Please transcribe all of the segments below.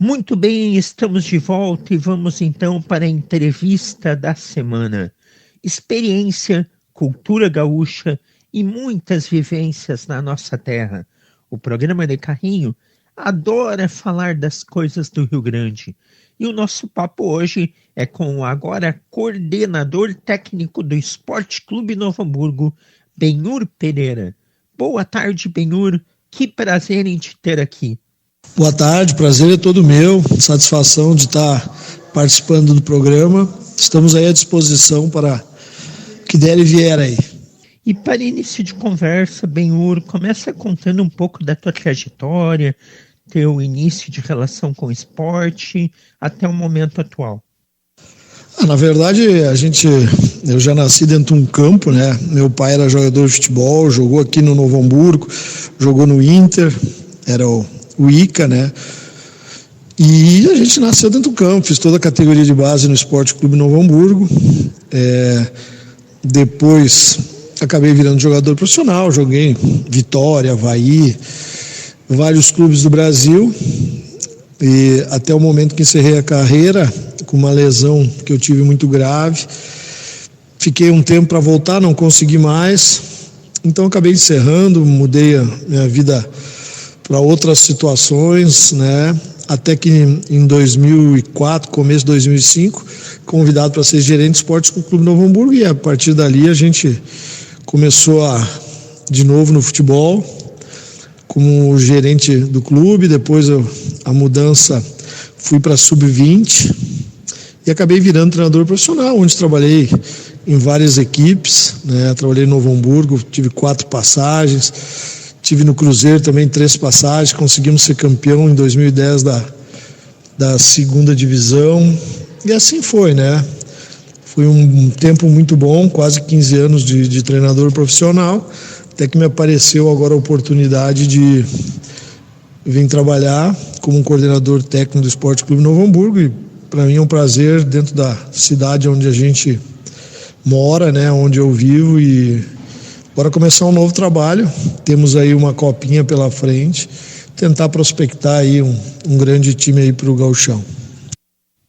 Muito bem, estamos de volta e vamos então para a entrevista da semana. Experiência, cultura gaúcha e muitas vivências na nossa terra. O programa de Carrinho adora falar das coisas do Rio Grande. E o nosso papo hoje é com o agora coordenador técnico do Esporte Clube Novo Hamburgo, Benhur Pereira. Boa tarde, Benhur. Que prazer em te ter aqui. Boa tarde, prazer é todo meu, satisfação de estar participando do programa. Estamos aí à disposição para o que der e vier aí. E para início de conversa, Benhur, começa contando um pouco da tua trajetória, teu início de relação com o esporte, até o momento atual. Na verdade, eu já nasci dentro de um campo, né? Meu pai era jogador de futebol, jogou aqui no Novo Hamburgo, jogou no Inter, era o ICA, né? E a gente nasceu dentro do campo, fiz toda a categoria de base no Esporte Clube Novo Hamburgo. Depois acabei virando jogador profissional, joguei Vitória, Avaí, vários clubes do Brasil, e até o momento que encerrei a carreira com uma lesão que eu tive muito grave. Fiquei um tempo para voltar, não consegui mais, então acabei encerrando, mudei a minha vida para outras situações, né? Até que em 2004, começo de 2005, convidado para ser gerente de esportes com o Clube Novo Hamburgo, e a partir dali a gente começou de novo no futebol, como gerente do clube. Depois a mudança, fui para sub-20 e acabei virando treinador profissional, onde trabalhei em várias equipes, né? Trabalhei no Novo Hamburgo, tive 4 passagens, tive no Cruzeiro também 3 passagens, conseguimos ser campeão em 2010 da segunda divisão, e assim foi, né? Foi um tempo muito bom, quase 15 anos de treinador profissional, até que me apareceu agora a oportunidade de vir trabalhar como coordenador técnico do Esporte Clube Novo Hamburgo, e para mim é um prazer, dentro da cidade onde a gente mora, né? Onde eu vivo, e bora começar um novo trabalho. Temos aí uma copinha pela frente, tentar prospectar aí um grande time aí para o gauchão.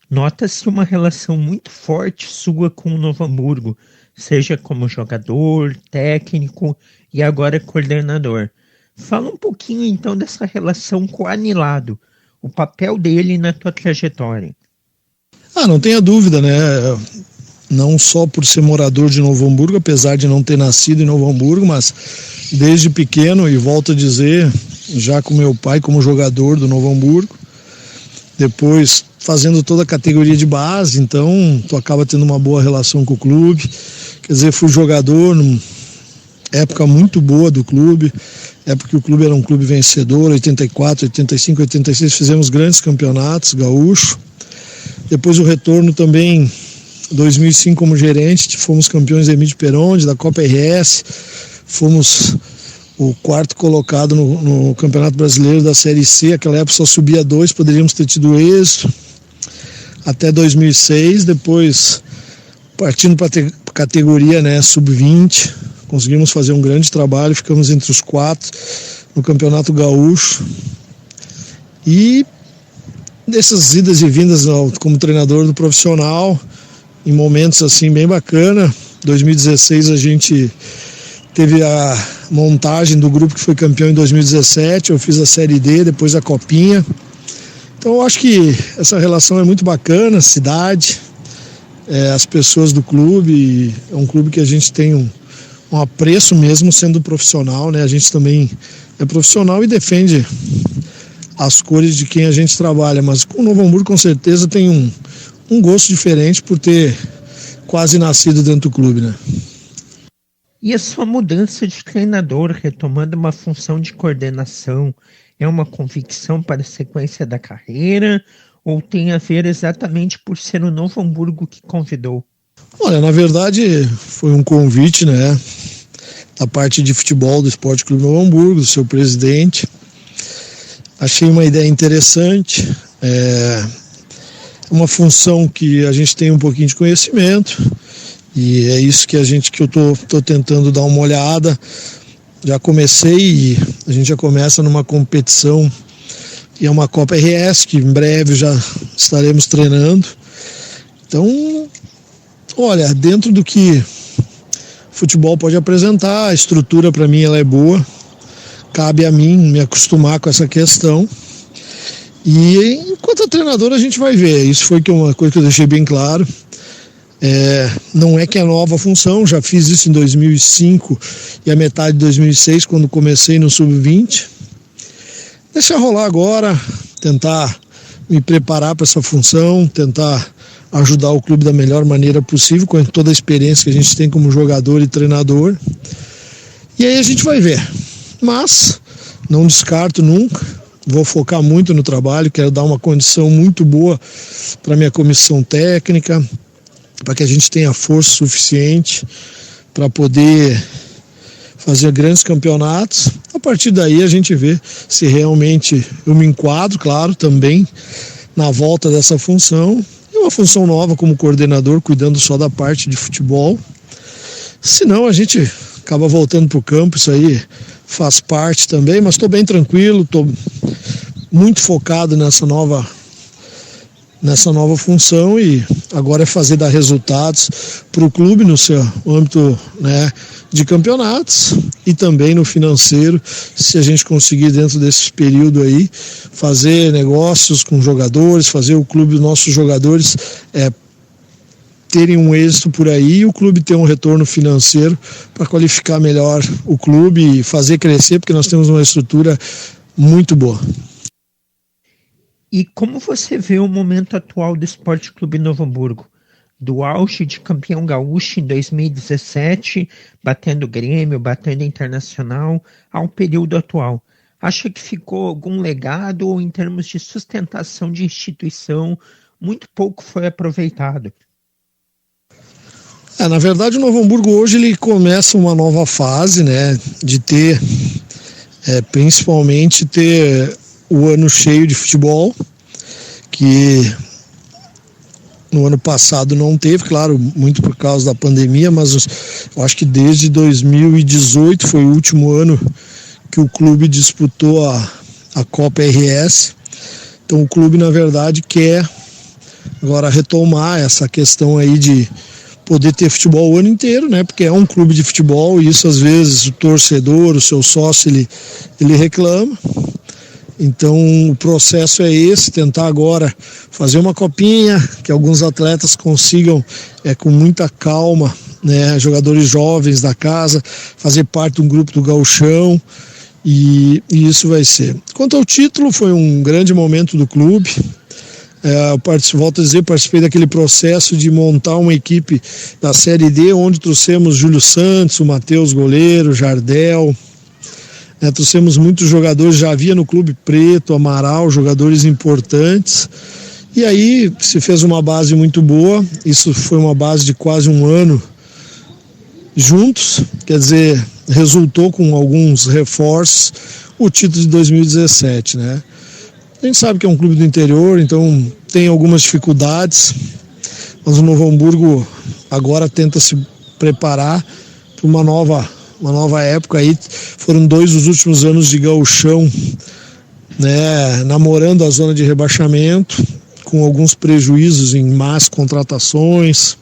Nota-se uma relação muito forte sua com o Novo Hamburgo, seja como jogador, técnico e agora coordenador. Fala um pouquinho então dessa relação com o Anilado, o papel dele na tua trajetória. Não tenha dúvida, né? Não só por ser morador de Novo Hamburgo, apesar de não ter nascido em Novo Hamburgo, mas desde pequeno, e volto a dizer, já com meu pai como jogador do Novo Hamburgo, depois fazendo toda a categoria de base, então tu acaba tendo uma boa relação com o clube. Quer dizer, fui jogador numa época muito boa do clube, época que o clube era um clube vencedor, 84, 85, 86, fizemos grandes campeonatos gaúcho. Depois o retorno também, 2005 como gerente, fomos campeões da Emílio Peronde, da Copa RS, fomos o 4º colocado no Campeonato Brasileiro da Série C. Aquela época só subia 2, poderíamos ter tido êxito, até 2006, depois partindo para a categoria, né, sub-20, conseguimos fazer um grande trabalho, ficamos entre os 4 no Campeonato Gaúcho, e dessas idas e vindas como treinador do profissional, em momentos assim bem bacana. 2016 a gente teve a montagem do grupo que foi campeão em 2017, eu fiz a Série D, depois a Copinha. Então eu acho que essa relação é muito bacana, cidade, as pessoas do clube, é um clube que a gente tem um apreço mesmo sendo profissional, né? A gente também é profissional e defende as cores de quem a gente trabalha, mas com o Novo Hamburgo com certeza tem um gosto diferente por ter quase nascido dentro do clube, né? E a sua mudança de treinador, retomando uma função de coordenação, é uma convicção para a sequência da carreira ou tem a ver exatamente por ser o Novo Hamburgo que convidou? Olha, na verdade foi um convite, né, da parte de futebol do Esporte Clube Novo Hamburgo, do seu presidente. Achei uma ideia interessante, uma função que a gente tem um pouquinho de conhecimento, e é isso que eu tô tentando dar uma olhada. Já comecei, e a gente já começa numa competição E é uma Copa RS que em breve já estaremos treinando. Então, olha, dentro do que futebol pode apresentar, a estrutura para mim ela é boa. Cabe a mim me acostumar com essa questão. E enquanto treinador a gente vai ver. Isso foi uma coisa que eu deixei bem claro. Não é que é nova função, já fiz isso em 2005 e a metade de 2006, quando comecei no Sub-20. Deixa rolar agora, tentar me preparar para essa função, tentar ajudar o clube da melhor maneira possível, com toda a experiência que a gente tem como jogador e treinador. E aí a gente vai ver. Mas não descarto nunca, vou focar muito no trabalho, quero dar uma condição muito boa para a minha comissão técnica, para que a gente tenha força suficiente para poder fazer grandes campeonatos. A partir daí a gente vê se realmente eu me enquadro, claro, também na volta dessa função. E uma função nova como coordenador, cuidando só da parte de futebol. Senão a gente acaba voltando para o campo, isso aí faz parte também, mas estou bem tranquilo, estou muito focado nessa nova função e agora é fazer dar resultados para o clube no seu âmbito, né, de campeonatos e também no financeiro, se a gente conseguir dentro desse período aí fazer negócios com jogadores, fazer o clube, os nossos jogadores terem um êxito por aí e o clube ter um retorno financeiro para qualificar melhor o clube e fazer crescer, porque nós temos uma estrutura muito boa. E como você vê o momento atual do Esporte Clube Novo Hamburgo? Do auge de campeão gaúcho em 2017, batendo Grêmio, batendo Internacional, ao período atual. Acha que ficou algum legado ou em termos de sustentação de instituição, muito pouco foi aproveitado? Na verdade, o Novo Hamburgo hoje ele começa uma nova fase, né, de ter, principalmente ter o ano cheio de futebol, que no ano passado não teve, claro, muito por causa da pandemia, mas eu acho que desde 2018 foi o último ano que o clube disputou a Copa RS. Então o clube, na verdade, quer agora retomar essa questão aí de poder ter futebol o ano inteiro, né? Porque é um clube de futebol e isso às vezes o torcedor, o seu sócio, ele reclama. Então o processo é esse, tentar agora fazer uma copinha, que alguns atletas consigam com muita calma, né, jogadores jovens da casa, fazer parte de um grupo do Gauchão e isso vai ser. Quanto ao título, foi um grande momento do clube. Volto a dizer, participei daquele processo de montar uma equipe da Série D, onde trouxemos Júlio Santos, o Matheus goleiro, Jardel, trouxemos muitos jogadores, já havia no Clube Preto, Amaral, jogadores importantes, e aí se fez uma base muito boa. Isso foi uma base de quase um ano juntos, quer dizer, resultou com alguns reforços o título de 2017, né? A gente sabe que é um clube do interior, então tem algumas dificuldades, mas o Novo Hamburgo agora tenta se preparar para uma nova época aí. Foram 2 dos últimos anos de gauchão, né, namorando a zona de rebaixamento, com alguns prejuízos em más contratações.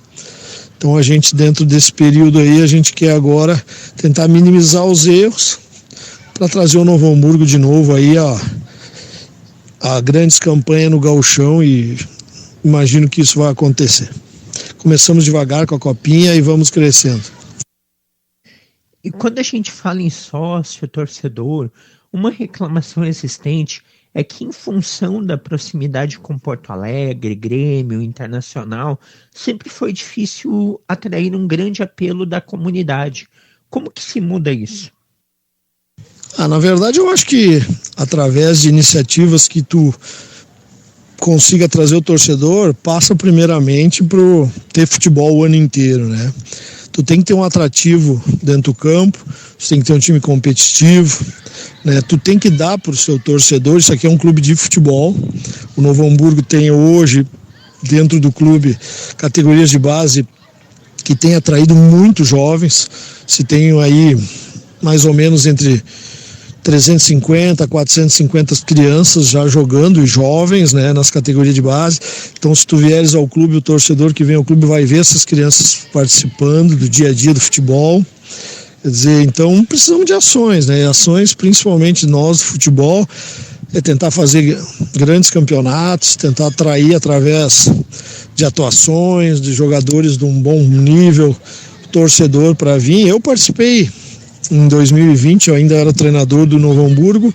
Então a gente, dentro desse período aí, a gente quer agora tentar minimizar os erros para trazer o Novo Hamburgo de novo aí a grandes campanhas no gauchão, e imagino que isso vai acontecer. Começamos devagar com a copinha e vamos crescendo. E quando a gente fala em sócio, torcedor, uma reclamação existente é que, em função da proximidade com Porto Alegre, Grêmio, Internacional, sempre foi difícil atrair um grande apelo da comunidade. Como que se muda isso? Na verdade, eu acho que através de iniciativas que tu consiga trazer o torcedor, passa primeiramente por ter futebol o ano inteiro, né? Tu tem que ter um atrativo dentro do campo, tu tem que ter um time competitivo, né? Tu tem que dar para o seu torcedor, isso aqui é um clube de futebol. O Novo Hamburgo tem hoje, dentro do clube, categorias de base que tem atraído muitos jovens. Se tem aí mais ou menos entre 350, 450 crianças já jogando, e jovens, né, nas categorias de base. Então, se tu vieres ao clube, o torcedor que vem ao clube vai ver essas crianças participando do dia a dia do futebol. Quer dizer, então precisamos de ações, né? Ações, principalmente nós do futebol, é tentar fazer grandes campeonatos, tentar atrair através de atuações, de jogadores de um bom nível, torcedor para vir. Eu participei em 2020, eu ainda era treinador do Novo Hamburgo,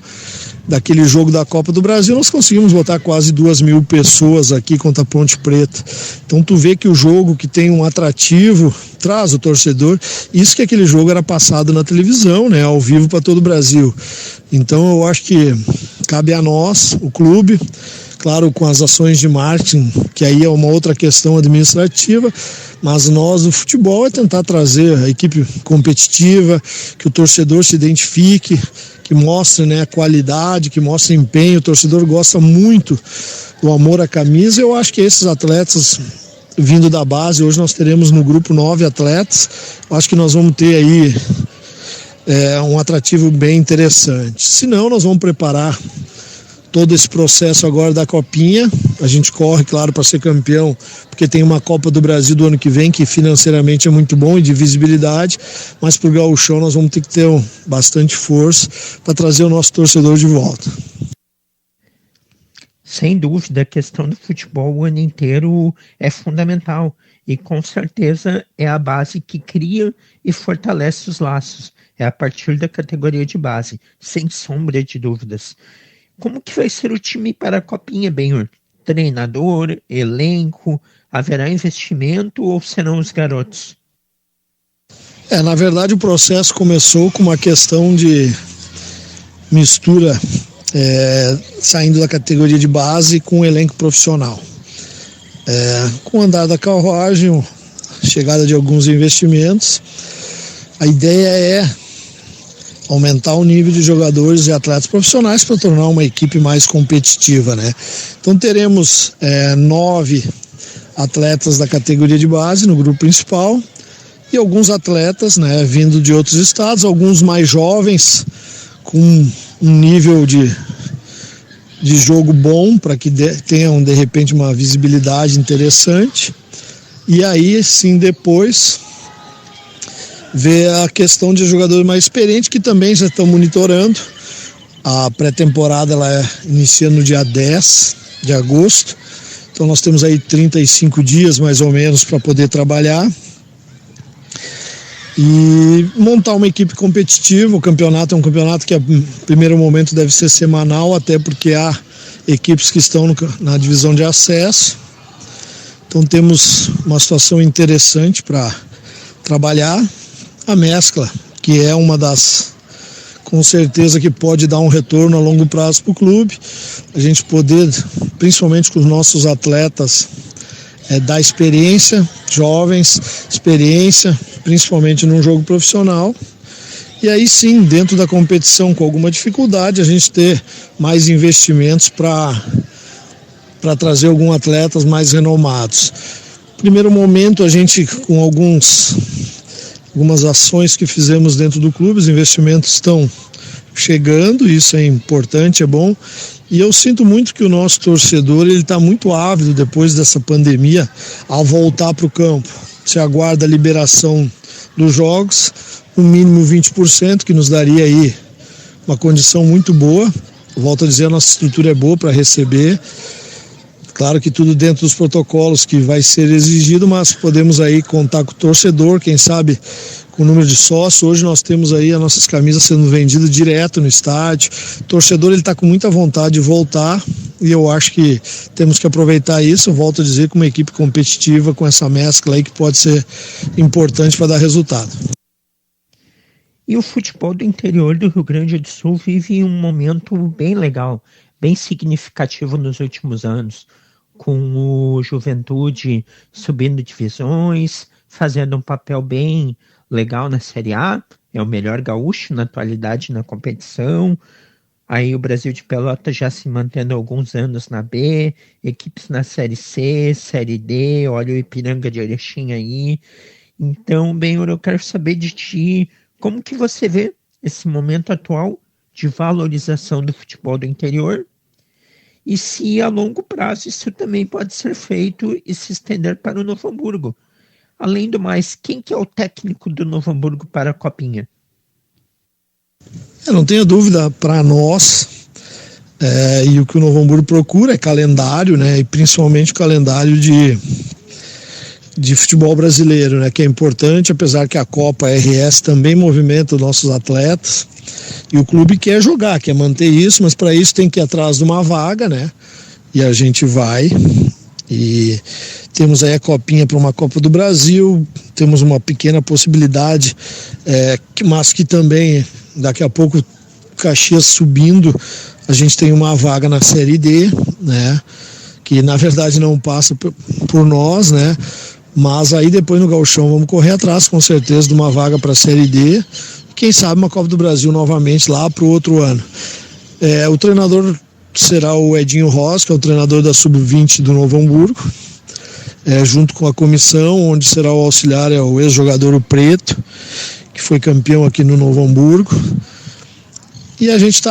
daquele jogo da Copa do Brasil. Nós conseguimos botar quase 2.000 pessoas aqui contra a Ponte Preta. Então tu vê que o jogo que tem um atrativo traz o torcedor. Isso que aquele jogo era passado na televisão, né, ao vivo para todo o Brasil. Então eu acho que cabe a nós, o clube, claro, com as ações de marketing, que aí é uma outra questão administrativa, mas nós, o futebol, é tentar trazer a equipe competitiva, que o torcedor se identifique, que mostre, né, a qualidade, que mostre empenho. O torcedor gosta muito do amor à camisa. Eu acho que esses atletas vindo da base, hoje nós teremos no grupo 9 atletas, eu acho que nós vamos ter aí um atrativo bem interessante. Se não, nós vamos preparar todo esse processo agora da Copinha. A gente corre, claro, para ser campeão, porque tem uma Copa do Brasil do ano que vem, que financeiramente é muito bom e de visibilidade, mas para o Gauchão nós vamos ter que ter bastante força para trazer o nosso torcedor de volta. Sem dúvida, a questão do futebol o ano inteiro é fundamental e com certeza é a base que cria e fortalece os laços. É a partir da categoria de base, sem sombra de dúvidas. Como que vai ser o time para a Copinha, Benhur? Treinador, elenco, haverá investimento ou serão os garotos? Na verdade o processo começou com uma questão de mistura, saindo da categoria de base com o elenco profissional. Com o andar da carruagem, chegada de alguns investimentos, a ideia é aumentar o nível de jogadores e atletas profissionais para tornar uma equipe mais competitiva, né? Então teremos 9 atletas da categoria de base no grupo principal e alguns atletas, né, vindo de outros estados, alguns mais jovens com um nível de jogo bom para que tenham de repente uma visibilidade interessante. E aí sim depois ver a questão de jogadores mais experientes que também já estão monitorando. A pré-temporada ela inicia no dia 10 de agosto, então nós temos aí 35 dias mais ou menos para poder trabalhar e montar uma equipe competitiva. O campeonato é um campeonato que, no primeiro momento, deve ser semanal, até porque há equipes que estão na divisão de acesso. Então temos uma situação interessante para trabalhar. A mescla, que é uma das, com certeza, que pode dar um retorno a longo prazo para o clube. A gente poder, principalmente com os nossos atletas, dar experiência, jovens, experiência, principalmente num jogo profissional. E aí sim, dentro da competição com alguma dificuldade, a gente ter mais investimentos para trazer alguns atletas mais renomados. Primeiro momento, a gente, com algumas ações que fizemos dentro do clube, os investimentos estão chegando, isso é importante, é bom, e eu sinto muito que o nosso torcedor ele está muito ávido depois dessa pandemia ao voltar para o campo. Se aguarda a liberação dos jogos, no mínimo 20%, que nos daria aí uma condição muito boa. Volto a dizer, a nossa estrutura é boa para receber. Claro que tudo dentro dos protocolos que vai ser exigido, mas podemos aí contar com o torcedor, quem sabe com o número de sócios. Hoje nós temos aí as nossas camisas sendo vendidas direto no estádio. O torcedor está com muita vontade de voltar e eu acho que temos que aproveitar isso. Volto a dizer, com uma equipe competitiva, com essa mescla aí que pode ser importante para dar resultado. E o futebol do interior do Rio Grande do Sul vive um momento bem legal, bem significativo nos últimos anos, com o Juventude subindo divisões, fazendo um papel bem legal na Série A, é o melhor gaúcho na atualidade na competição. Aí o Brasil de Pelotas já se mantendo há alguns anos na B, equipes na Série C, Série D, olha o Ipiranga de Erechim aí. Então, bem, eu quero saber de ti, como que você vê esse momento atual de valorização do futebol do interior e se a longo prazo isso também pode ser feito e se estender para o Novo Hamburgo. Além do mais, quem que é o técnico do Novo Hamburgo para a Copinha? Não tenha dúvida, para nós, e o que o Novo Hamburgo procura é calendário, né, e principalmente o calendário de futebol brasileiro, né, que é importante, apesar que a Copa RS também movimenta os nossos atletas, e o clube quer jogar, quer manter isso, mas para isso tem que ir atrás de uma vaga, né, e a gente vai, e temos aí a Copinha para uma Copa do Brasil, temos uma pequena possibilidade, mas que também, daqui a pouco, Caxias subindo, a gente tem uma vaga na Série D, né, que na verdade não passa por nós, né, mas aí depois no Gauchão vamos correr atrás com certeza de uma vaga para a Série D, quem sabe uma Copa do Brasil novamente lá para o outro ano. O treinador será o Edinho Ross, que é o treinador da Sub-20 do Novo Hamburgo, junto com a comissão, onde será o auxiliar o ex-jogador o Preto, que foi campeão aqui no Novo Hamburgo. E a gente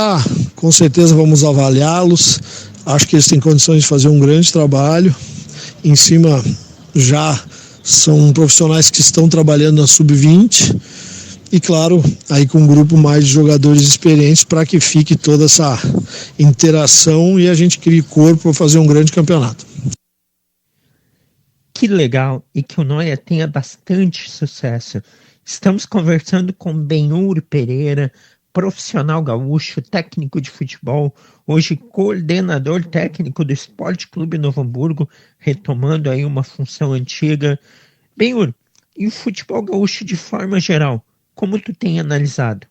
com certeza vamos avaliá-los, acho que eles têm condições de fazer um grande trabalho, em cima já são profissionais que estão trabalhando na Sub-20, e claro, aí com um grupo mais de jogadores experientes para que fique toda essa interação e a gente crie corpo para fazer um grande campeonato. Que legal, e que o Noia tenha bastante sucesso. Estamos conversando com Benhur Pereira, profissional gaúcho, técnico de futebol, hoje coordenador técnico do Esporte Clube Novo Hamburgo, retomando aí uma função antiga. Benhur, e o futebol gaúcho de forma geral, como tu tem analisado?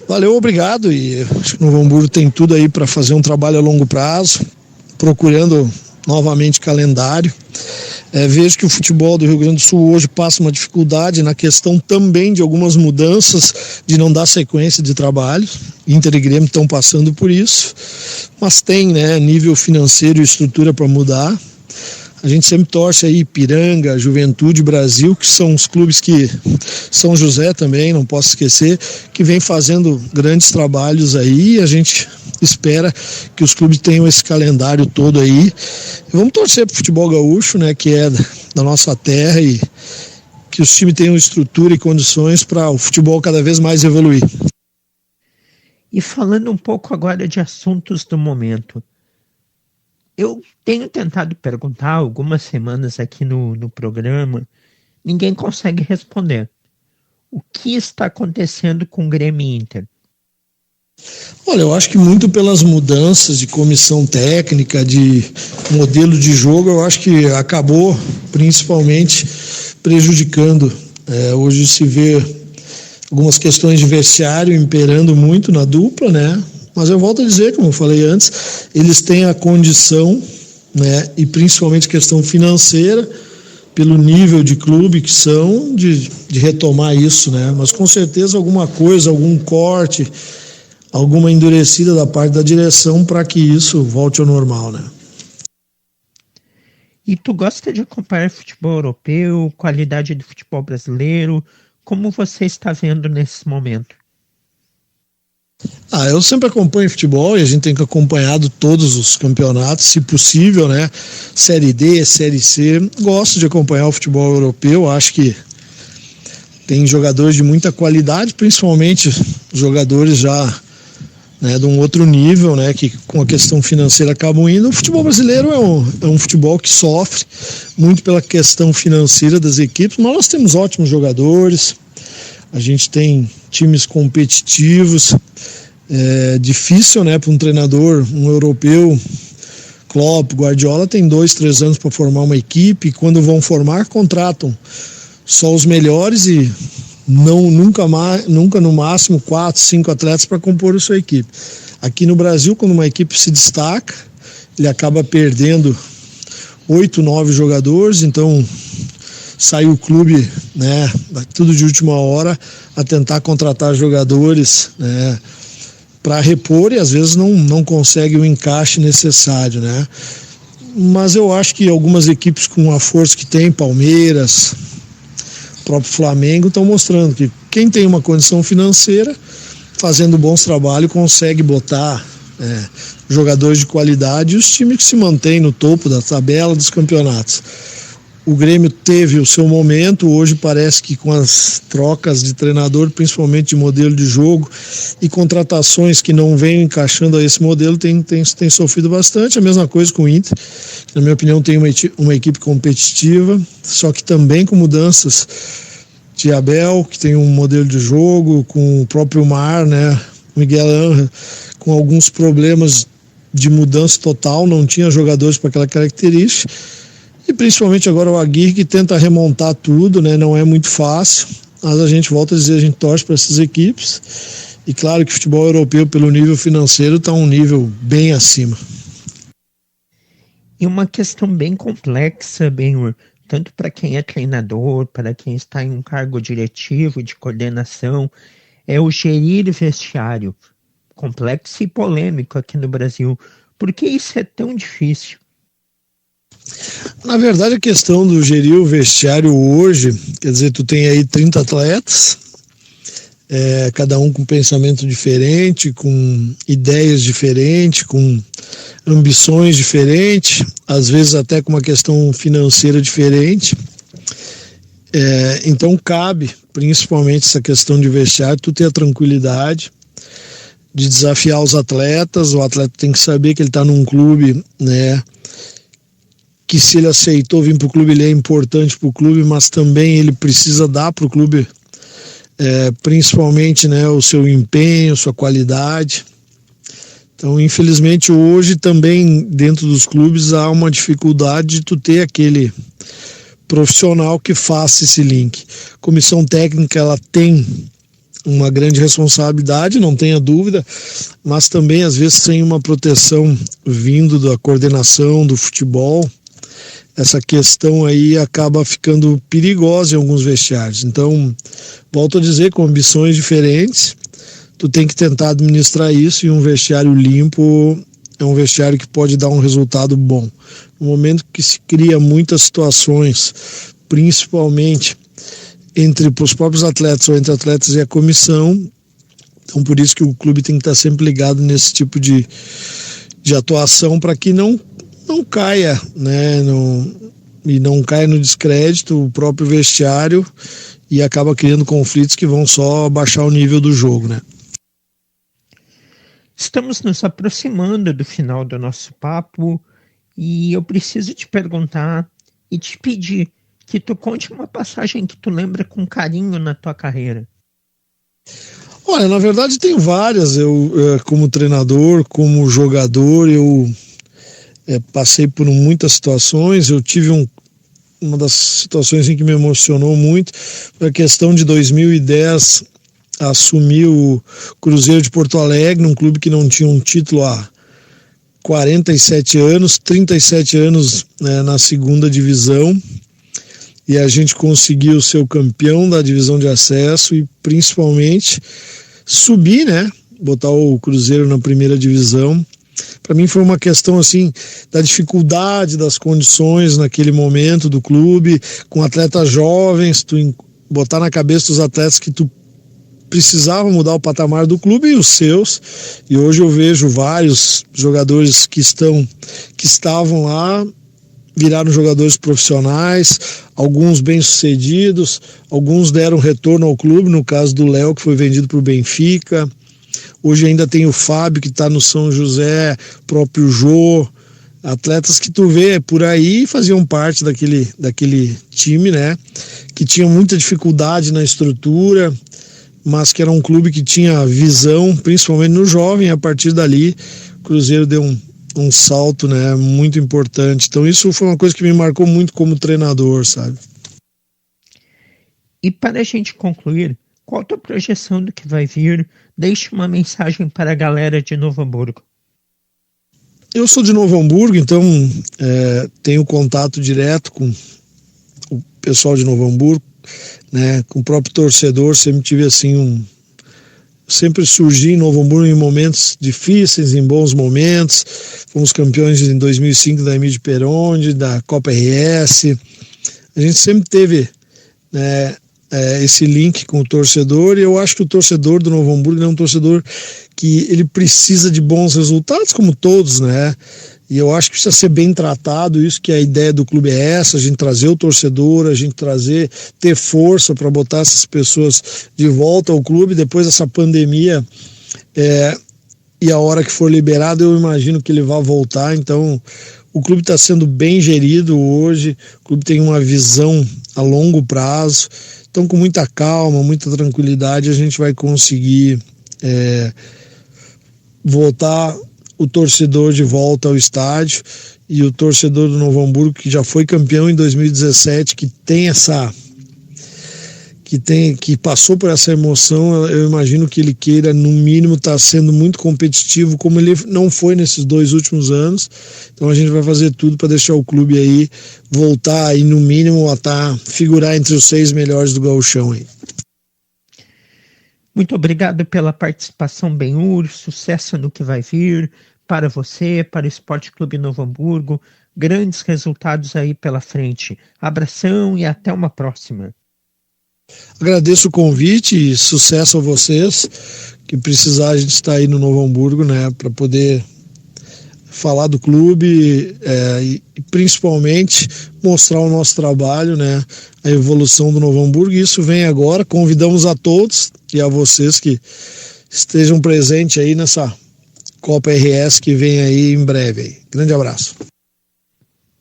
Valeu, obrigado, e acho que o Novo Hamburgo tem tudo aí para fazer um trabalho a longo prazo, procurando novamente calendário. Vejo que o futebol do Rio Grande do Sul hoje passa uma dificuldade na questão também de algumas mudanças, de não dar sequência de trabalho. Inter e Grêmio estão passando por isso, mas tem, né, nível financeiro e estrutura para mudar. A gente sempre torce aí Ipiranga, Juventude, Brasil, que são os clubes que, São José também, não posso esquecer, que vem fazendo grandes trabalhos aí, e a gente espera que os clubes tenham esse calendário todo aí. Vamos torcer para o futebol gaúcho, né, que é da nossa terra, e que os times tenham estrutura e condições para o futebol cada vez mais evoluir. E falando um pouco agora de assuntos do momento, eu tenho tentado perguntar algumas semanas aqui no programa, ninguém consegue responder. O que está acontecendo com o Grêmio e Inter? Olha, eu acho que muito pelas mudanças de comissão técnica, de modelo de jogo, eu acho que acabou principalmente prejudicando. Hoje se vê algumas questões de vestiário imperando muito na dupla, né? Mas eu volto a dizer, como eu falei antes, eles têm a condição, né, e principalmente questão financeira, pelo nível de clube que são, de retomar isso, né? Mas com certeza alguma coisa, algum corte, alguma endurecida da parte da direção para que isso volte ao normal, né? E tu gosta de acompanhar futebol europeu, qualidade do futebol brasileiro? Como você está vendo nesse momento? Eu sempre acompanho futebol e a gente tem que acompanhar todos os campeonatos, se possível, né? Série D, Série C. Gosto de acompanhar o futebol europeu, acho que tem jogadores de muita qualidade, principalmente jogadores já, né, de um outro nível, né, que com a questão financeira acabam indo. O futebol brasileiro é um futebol que sofre muito pela questão financeira das equipes, mas nós temos ótimos jogadores, a gente tem times competitivos. É difícil, né, para um treinador, um europeu, Klopp, Guardiola, tem 2-3 anos para formar uma equipe, e quando vão formar, contratam só os melhores e nunca no máximo 4-5 atletas para compor a sua equipe. Aqui no Brasil, quando uma equipe se destaca, ele acaba perdendo 8-9 jogadores, então sai o clube, né, tudo de última hora, a tentar contratar jogadores, né, para repor, e às vezes não consegue o encaixe necessário, né? Mas eu acho que algumas equipes com a força que tem, Palmeiras, próprio Flamengo estão mostrando que quem tem uma condição financeira, fazendo bons trabalhos, consegue botar jogadores de qualidade e os times que se mantêm no topo da tabela dos campeonatos. O Grêmio teve o seu momento, hoje parece que com as trocas de treinador, principalmente de modelo de jogo e contratações que não vêm encaixando a esse modelo, tem sofrido bastante. A mesma coisa com o Inter, que, na minha opinião, tem uma equipe competitiva, só que também com mudanças de Abel, que tem um modelo de jogo, com o próprio Mar, né, Miguel Ángel, com alguns problemas de mudança total, não tinha jogadores para aquela característica. E principalmente agora o Aguirre, que tenta remontar tudo, né? Não é muito fácil, mas a gente volta a dizer, a gente torce para essas equipes. E claro que o futebol europeu, pelo nível financeiro, está um nível bem acima. E uma questão bem complexa, Benhur, tanto para quem é treinador, para quem está em um cargo diretivo de coordenação, é o gerir vestiário. Complexo e polêmico aqui no Brasil. Por que isso é tão difícil? Na verdade, a questão do gerir o vestiário hoje, quer dizer, tu tem aí 30 atletas, cada um com pensamento diferente, com ideias diferentes, com ambições diferentes, às vezes até com uma questão financeira diferente. Então cabe, principalmente essa questão de vestiário, tu ter a tranquilidade de desafiar os atletas. O atleta tem que saber que ele está num clube, né, que se ele aceitou vir para o clube, ele é importante para o clube, mas também ele precisa dar para o clube, principalmente, né, o seu empenho, sua qualidade. Então, infelizmente, hoje também dentro dos clubes há uma dificuldade de tu ter aquele profissional que faça esse link. A comissão técnica, ela tem uma grande responsabilidade, não tenha dúvida, mas também às vezes sem uma proteção vindo da coordenação do futebol, essa questão aí acaba ficando perigosa em alguns vestiários. Então, volto a dizer, com ambições diferentes, tu tem que tentar administrar isso, e um vestiário limpo é um vestiário que pode dar um resultado bom. No momento que se cria muitas situações, principalmente entre os próprios atletas ou entre atletas e a comissão, então por isso que o clube tem que estar sempre ligado nesse tipo de atuação, para que não caia, né, não caia no descrédito o próprio vestiário e acaba criando conflitos que vão só baixar o nível do jogo, né? Estamos nos aproximando do final do nosso papo e eu preciso te perguntar e te pedir que tu conte uma passagem que tu lembra com carinho na tua carreira. Olha, na verdade tem várias. Eu, como treinador, como jogador, eu passei por muitas situações. Eu tive uma das situações em que me emocionou muito, foi a questão de 2010, assumir o Cruzeiro de Porto Alegre, um clube que não tinha um título há 47 anos, 37 anos, né, na segunda divisão, e a gente conseguiu ser o campeão da divisão de acesso e principalmente subir, né, botar o Cruzeiro na primeira divisão. Para mim foi uma questão assim da dificuldade das condições naquele momento do clube, com atletas jovens, tu botar na cabeça dos atletas que tu precisava mudar o patamar do clube e os seus. E hoje eu vejo vários jogadores que estavam lá, viraram jogadores profissionais, alguns bem-sucedidos, alguns deram retorno ao clube, no caso do Léo, que foi vendido para o Benfica. Hoje ainda tem o Fábio, que está no São José, próprio Jô, atletas que tu vê por aí faziam parte daquele time, né, que tinha muita dificuldade na estrutura, mas que era um clube que tinha visão, principalmente no jovem. A partir dali, o Cruzeiro deu um salto, né, muito importante. Então isso foi uma coisa que me marcou muito como treinador, sabe? E para a gente concluir, qual a tua projeção do que vai vir? Deixe uma mensagem para a galera de Novo Hamburgo. Eu sou de Novo Hamburgo, então tenho contato direto com o pessoal de Novo Hamburgo, né, com o próprio torcedor. Sempre tive assim sempre surgi em Novo Hamburgo em momentos difíceis, em bons momentos. Fomos campeões em 2005 da Emílio Peronde, da Copa RS. A gente sempre teve, né, esse link com o torcedor, e eu acho que o torcedor do Novo Hamburgo é um torcedor que ele precisa de bons resultados, como todos, né? E eu acho que precisa ser bem tratado, isso que a ideia do clube é essa, a gente trazer o torcedor, a gente ter força para botar essas pessoas de volta ao clube, depois dessa pandemia, e a hora que for liberado, eu imagino que ele vai voltar. Então, o clube está sendo bem gerido hoje, o clube tem uma visão a longo prazo, então com muita calma, muita tranquilidade, a gente vai conseguir voltar o torcedor de volta ao estádio, e o torcedor do Novo Hamburgo, que já foi campeão em 2017, que passou por essa emoção, eu imagino que ele queira, no mínimo, estar sendo muito competitivo, como ele não foi nesses 2 últimos anos. Então a gente vai fazer tudo para deixar o clube aí voltar aí, no mínimo, a figurar entre os 6 melhores do gauchão aí. Muito obrigado pela participação, Benhur. Sucesso no que vai vir para você, para o Esporte Clube Novo Hamburgo. Grandes resultados aí pela frente. Abração e até uma próxima. Agradeço o convite e sucesso a vocês. Que precisar, a gente está aí no Novo Hamburgo, né, para poder falar do clube e principalmente mostrar o nosso trabalho, né, a evolução do Novo Hamburgo. E isso vem agora. Convidamos a todos e a vocês que estejam presentes aí nessa Copa RS que vem aí em breve. Aí. Grande abraço.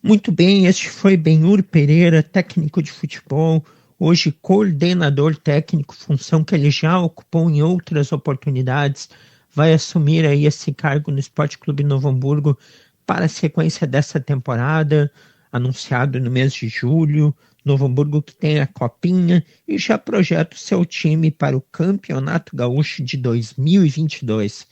Muito bem, este foi Benhur Pereira, técnico de futebol, hoje coordenador técnico, função que ele já ocupou em outras oportunidades. Vai assumir aí esse cargo no Esporte Clube Novo Hamburgo para a sequência dessa temporada, anunciado no mês de julho. Novo Hamburgo que tem a Copinha e já projeta o seu time para o Campeonato Gaúcho de 2022.